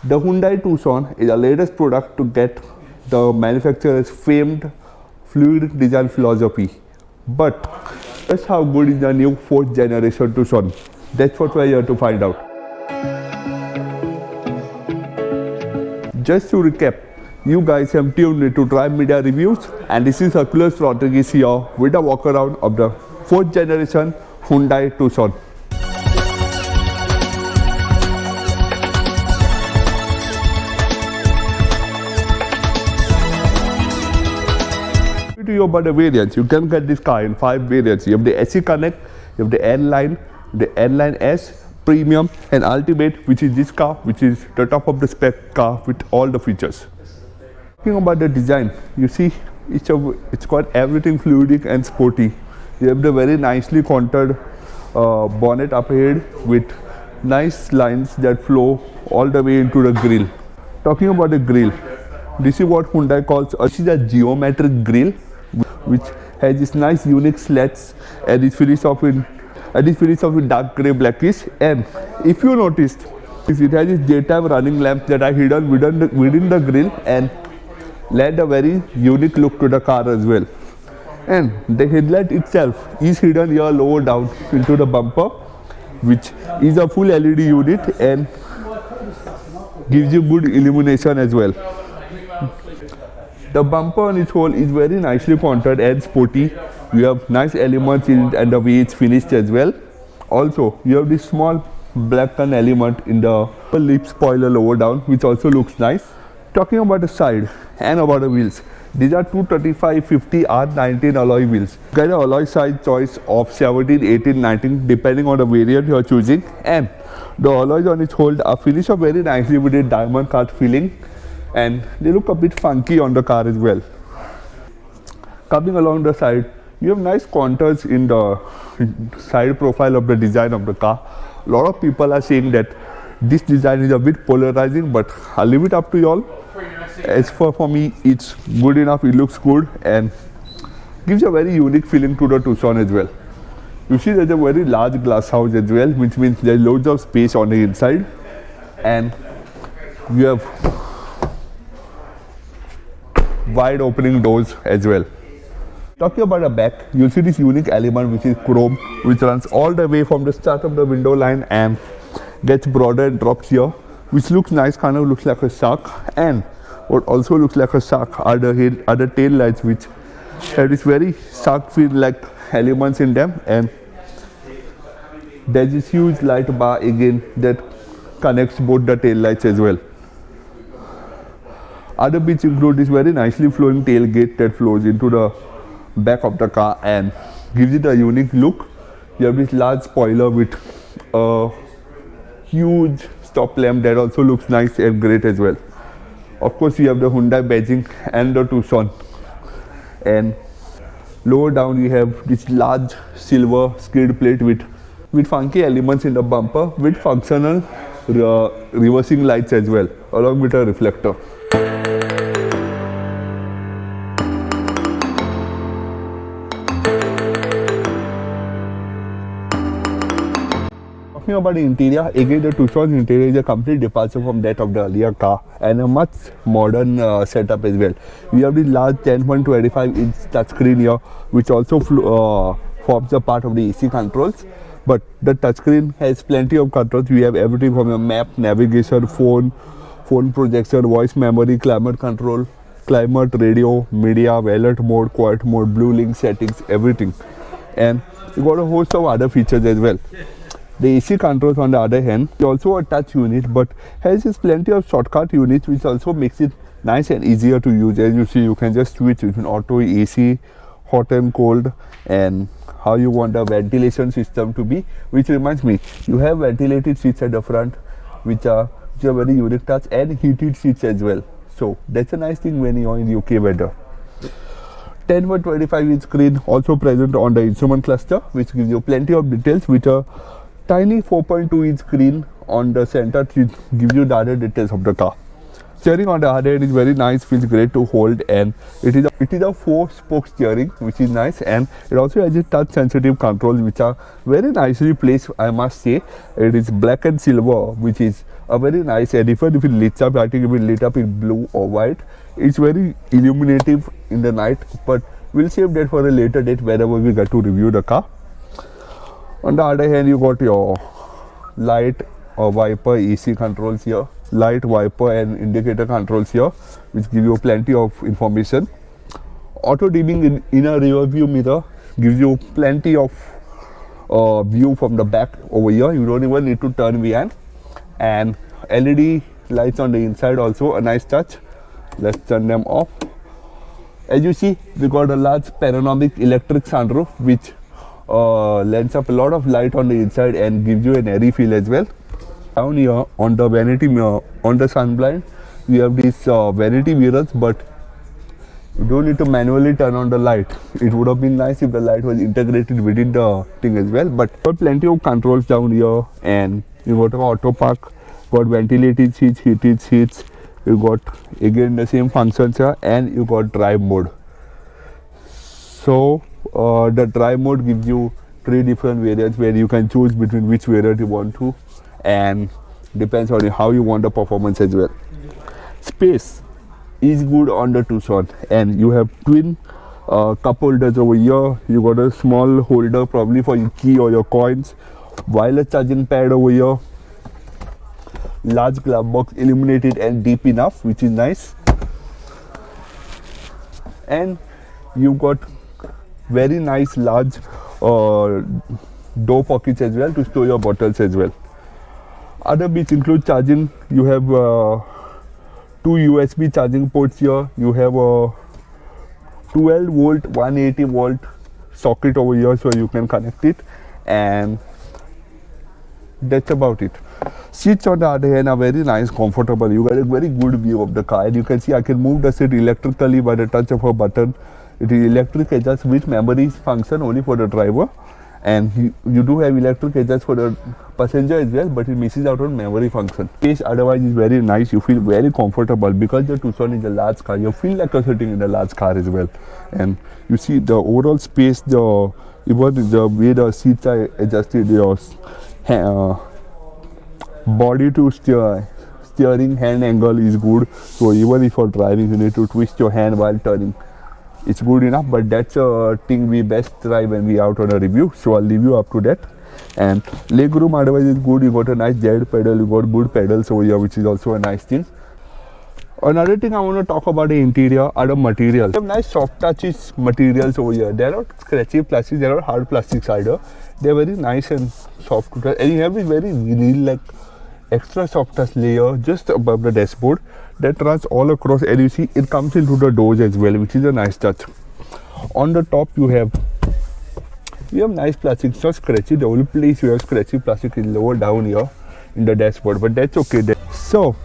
The Hyundai Tucson is the latest product to get the manufacturer's famed fluid design philosophy. But just how good is the new 4th generation Tucson? That's what we're here to find out. Just to recap, you guys have tuned in to Tribe Media Reviews, and this is Hercules Rodriguez here with a walk around of the 4th generation Hyundai Tucson. To you about the variants, you can get this car in 5 variants. You have the SE Connect, you have the N-Line, the N-Line S, Premium and Ultimate, which is this car, which is the top of the spec car with all the features. Talking about the design, you see it's got everything fluidic and sporty. You have the very nicely contoured bonnet up ahead with nice lines that flow all the way into the grille. Talking about the grille, this is what Hyundai calls a geometric grille, which has this nice unique slats and is finished off in dark grey blackish. And if you noticed, it has this daytime running lamps that are hidden within the grille and lend a very unique look to the car as well. And the headlight itself is hidden here lower down into the bumper, which is a full LED unit and gives you good illumination as well. The bumper on its whole is very nicely contoured and sporty. You have nice elements in it and the way it's finished as well. Also, you have this small black gun element in the lip spoiler lower down, which also looks nice. Talking about the side and about the wheels, these are 235/50 R19 alloy wheels. You get an alloy size choice of 17, 18, 19 depending on the variant you are choosing, and the alloys on its whole are finished up very nicely with a diamond cut filling, and they look a bit funky on the car as well. Coming along the side, you have nice contours in the side profile of the design of the car. A lot of people are saying that this design is a bit polarizing, but I'll leave it up to y'all. As for me, it's good enough, it looks good and gives a very unique feeling to the Tucson as well. You see there's a very large glass house as well, which means there's loads of space on the inside, and you have wide opening doors as well. Talking about the back, you'll see this unique element which is chrome, which runs all the way from the start of the window line and gets broader and drops here, which looks nice, kind of looks like a shark. And what also looks like a shark are the tail lights, which have this very shark fin like elements in them, and there's this huge light bar again that connects both the tail lights as well. Other bits include this very nicely flowing tailgate that flows into the back of the car and gives it a unique look. You have this large spoiler with a huge stop lamp that also looks nice and great as well. Of course, you have the Hyundai badging and the Tucson. And lower down you have this large silver skid plate with funky elements in the bumper with functional reversing lights as well, along with a reflector. Talking about the interior, again the Tucson's interior is a complete departure from that of the earlier car and a much modern setup as well. We have the large 10.25-inch touchscreen here, which also forms a part of the AC controls. But the touchscreen has plenty of controls. We have everything from the map, navigation, phone projection, voice memory, climate control, climate, radio, media, alert mode, quiet mode, blue link settings, everything. And you got a host of other features as well. The AC controls, on the other hand, is also a touch unit, but has plenty of shortcut units, which also makes it nice and easier to use. As you see, you can just switch between auto, AC, hot and cold, and how you want the ventilation system to be. Which reminds me, you have ventilated seats at the front, which are a very unique touch, and heated seats as well. So that's a nice thing when you're in UK weather. 10.25-inch screen also present on the instrument cluster, which gives you plenty of details, with a tiny 4.2-inch screen on the center to give you the other details of the car. Steering on the other hand is very nice, feels great to hold, and it is a 4-spoke steering, which is nice, and it also has a touch sensitive controls which are very nicely placed, I must say. It is black and silver, which is a very nice, and even if it lit up, I think if it lit up in blue or white, it's very illuminative in the night, but we'll save that for a later date whenever we get to review the car. On the other hand, you got your light or wiper AC controls here, light, wiper and indicator controls here, which give you plenty of information. Auto dimming in a rear view mirror gives you plenty of view from the back over here. You don't even need to turn VN. And LED lights on the inside, also a nice touch. Let's turn them off. As you see, we got a large panoramic electric sunroof, which lends up a lot of light on the inside and gives you an airy feel as well. Down here on the vanity mirror, on the sun blind, we have these vanity mirrors, but you don't need to manually turn on the light. It would have been nice if the light was integrated within the thing as well, but got plenty of controls down here, and you got auto park, got ventilated seats, heated seats, you got again the same functions here, and you got drive mode. So the drive mode gives you 3 different variants where you can choose between which variant you want to, and depends on how you want the performance as well. Space is good on the Tucson, and you have twin cup holders over here. You got a small holder probably for your key or your coins, wireless charging pad over here, large glove box, illuminated and deep enough, which is nice, and you got very nice large door pockets as well to store your bottles as well. Other bits include charging. You have 2 USB charging ports here. You have a 12 volt 180 volt socket over here, so you can connect it, and that's about it. Seats on the other hand are very nice, comfortable. You get a very good view of the car, and you can see I can move the seat electrically by the touch of a button. It is electric adjust with memory function only for the driver, and you do have electric adjust for the passenger as well, but it misses out on memory function. Space otherwise is very nice. You feel very comfortable because the Tucson is a large car. You feel like you're sitting in a large car as well, and you see the overall space, even the way the seats are adjusted, your body to steering hand angle is good. So even if you're driving, you need to twist your hand while turning. It's good enough, but that's a thing we best try when we out on a review, so I'll leave you up to that. And leg room otherwise is good. You got a nice jet pedal, you got good pedals over here, which is also a nice thing. Another thing I want to talk about the interior are the materials. You have nice soft touches materials over here. They're not scratchy plastics, they're not hard plastics either. They're very nice and soft to touch, and you have this very real like extra soft touch layer just above the dashboard that runs all across, and you see it comes into the doors as well, which is a nice touch. On the top you have nice plastic, it's not scratchy. The only place you have scratchy plastic is lower down here in the dashboard, but that's okay. So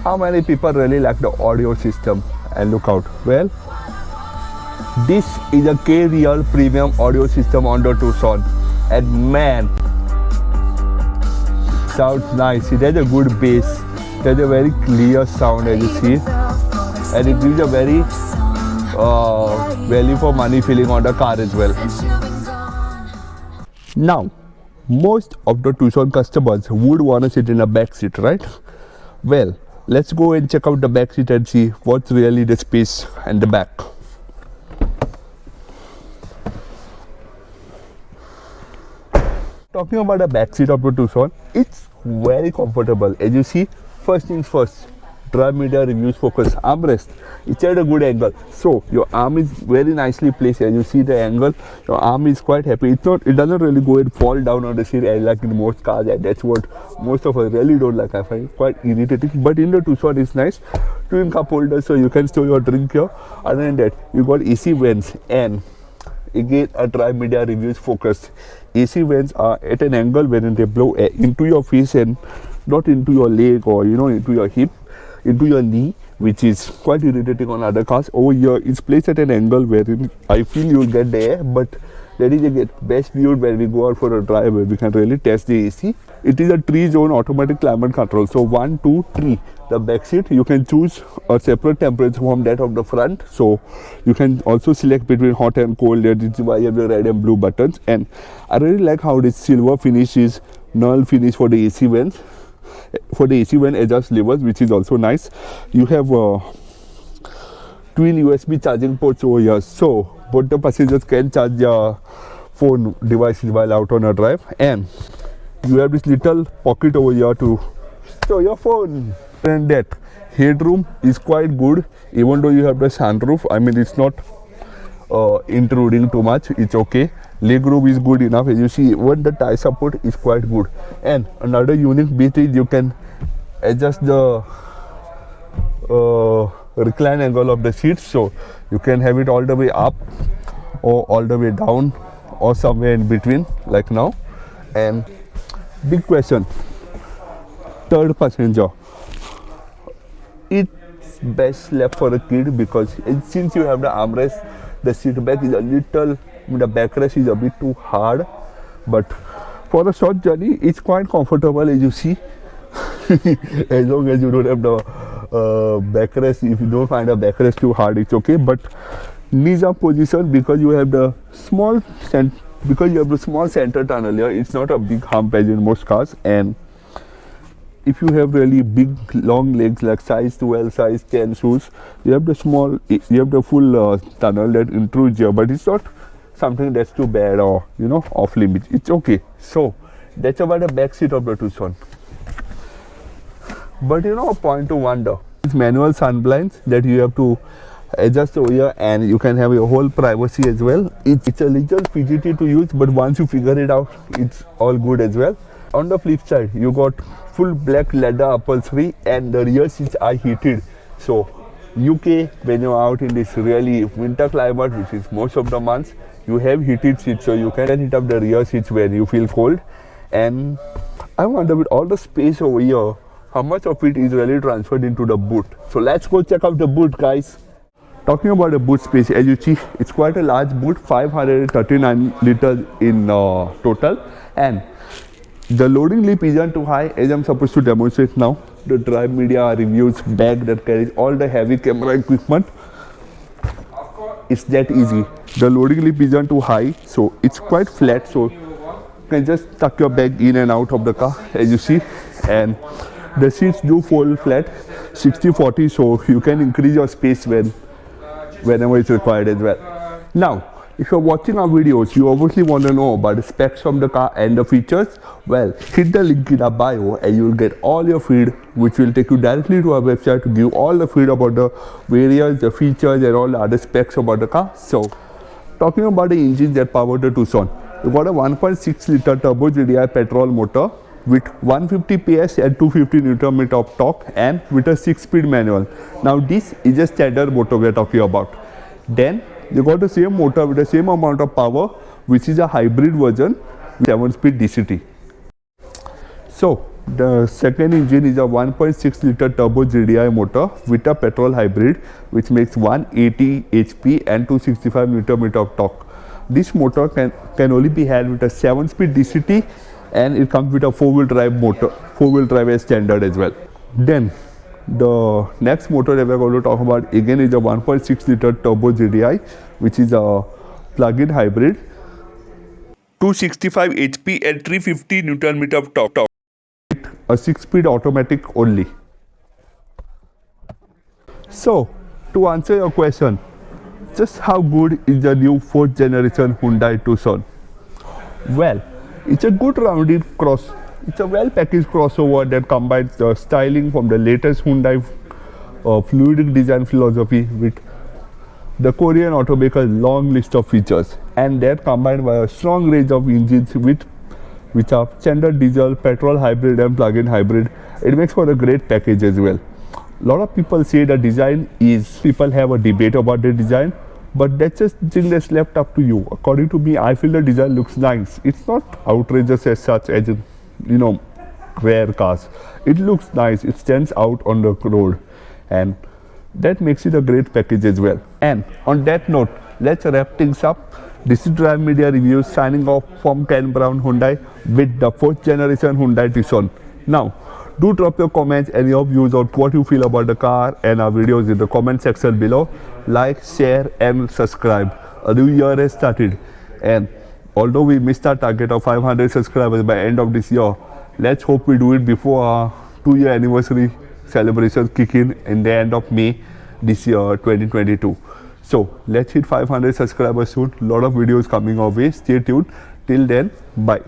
how many people really like the audio system? And look out, well, this is a K-Real premium audio system on the Tucson, and man, sounds nice. It has a good bass. There's a very clear sound as you see, and it gives a very value for money feeling on the car as well. Now, most of the Tucson customers would want to sit in a back seat, right? Well, let's go and check out the back seat and see what's really the space and the back. Talking about the back seat of the Tucson, it's very comfortable. As you see, first things first, drive media reviews focus armrest. It's at a good angle, so your arm is very nicely placed. As you see the angle, your arm is quite happy. It doesn't really go and fall down on the seat like in most cars, and that's what most of us really don't like. I find it quite irritating, but in the Tucson it's nice. Twin cup holders, so you can store your drink here. Other than that, you got AC vents, and again a drive media reviews focus. AC vents are at an angle wherein they blow air into your face and not into your leg or into your hip, into your knee, which is quite irritating on other cars. Over here it's placed at an angle wherein I feel you'll get the air, but that is the best view when we go out for a drive where we can really test the AC. It is a 3-zone automatic climate control. So 1, 2, 3. The back seat, you can choose a separate temperature from that of the front. So you can also select between hot and cold. That is why you have the red and blue buttons. And I really like how this silver finish is null finish for the AC vents. For the AC vent adjust levers, which is also nice. You have twin USB charging ports over here. So both the passengers can charge their phone devices while out on a drive. And you have this little pocket over here to store your phone. And that headroom is quite good, even though you have the sunroof. I mean, it's not intruding too much. It's okay. Leg room is good enough. As you see, even the tie support is quite good. And another unique bit is you can adjust the recline angle of the seats, so you can have it all the way up or all the way down or somewhere in between, like now. And big question, third passenger. It's best left for a kid because since you have the armrest, the seat back is a little, the backrest is a bit too hard, but for a short journey it's quite comfortable, as you see. As long as you don't have the backrest, if you don't find a backrest too hard, it's okay. But knees are positioned because you have the small center tunnel here. It's not a big hump as in most cars. And if you have really big long legs like size 12, size 10 shoes, you have the full tunnel that intrudes here, but it's not something that's too bad or off limits. It's okay. So that's about the back seat of the Tucson. But a point to wonder, it's manual sun blinds that you have to adjust over here, and you can have your whole privacy as well. It's a little fidgety to use, but once you figure it out, it's all good as well. On the flip side, you got full black leather upholstery, and the rear seats are heated. So UK, when you're out in this really winter climate, which is most of the months, you have heated seats, so you can heat up the rear seats when you feel cold. And I wonder, with all the space over here, how much of it is really transferred into the boot. So let's go check out the boot, guys. Talking about the boot space, as you see, it's quite a large boot, 539 liters in total. And the loading lip isn't too high, as I'm supposed to demonstrate now. The Drive Media Reviews bag that carries all the heavy camera equipment, it's that easy. The loading lip isn't too high, so it's quite flat, so you can just tuck your bag in and out of the car, as you see. And the seats do fold flat, 60-40, so you can increase your space whenever it's required as well. Now, if you're watching our videos, you obviously want to know about the specs of the car and the features. Well, hit the link in our bio and you'll get all your feed, which will take you directly to our website to give all the feed about the variants, the features, and all the other specs about the car. So, talking about the engine that power the Tucson, you got a 1.6 liter turbo GDI petrol motor with 150 PS and 250 Nm of torque, and with a 6-speed manual. Now this is a standard motor we are talking about. Then you got the same motor with the same amount of power, which is a hybrid version with 7-speed DCT. So the second engine is a 1.6 liter turbo GDI motor with a petrol hybrid, which makes 180 HP and 265 Nm of torque. This motor can only be had with a 7-speed DCT, and it comes with a 4-wheel drive motor, 4-wheel drive as standard as well. Then the next motor that we're going to talk about again is a 1.6 liter turbo GDI, which is a plug-in hybrid, 265 HP and 350 Nm of torque, a 6-speed automatic only. So to answer your question, just how good is the new 4th generation Hyundai Tucson? Well, it's a good rounded it's a well packaged crossover that combines the styling from the latest Hyundai fluidic design philosophy with the Korean automaker's long list of features, and that combined by a strong range of engines which are standard diesel, petrol hybrid and plug-in hybrid. It makes for a great package as well. A lot of people say the design people have a debate about the design, but that's just thing that's left up to you. According to me, I feel the design looks nice. It's not outrageous as such as in, rare cars. It looks nice. It stands out on the road, and that makes it a great package as well. And on that note, let's wrap things up This is Drive Media Reviews signing off from Ken Brown Hyundai with the 4th generation Hyundai Tucson. Now, do drop your comments and your views on what you feel about the car and our videos in the comment section below. Like, share and subscribe. A new year has started, and although we missed our target of 500 subscribers by end of this year, let's hope we do it before our 2-year anniversary celebrations kick in the end of May this year 2022. So let's hit 500 subscribers soon. Lot of videos coming our way. Stay tuned. Till then, bye.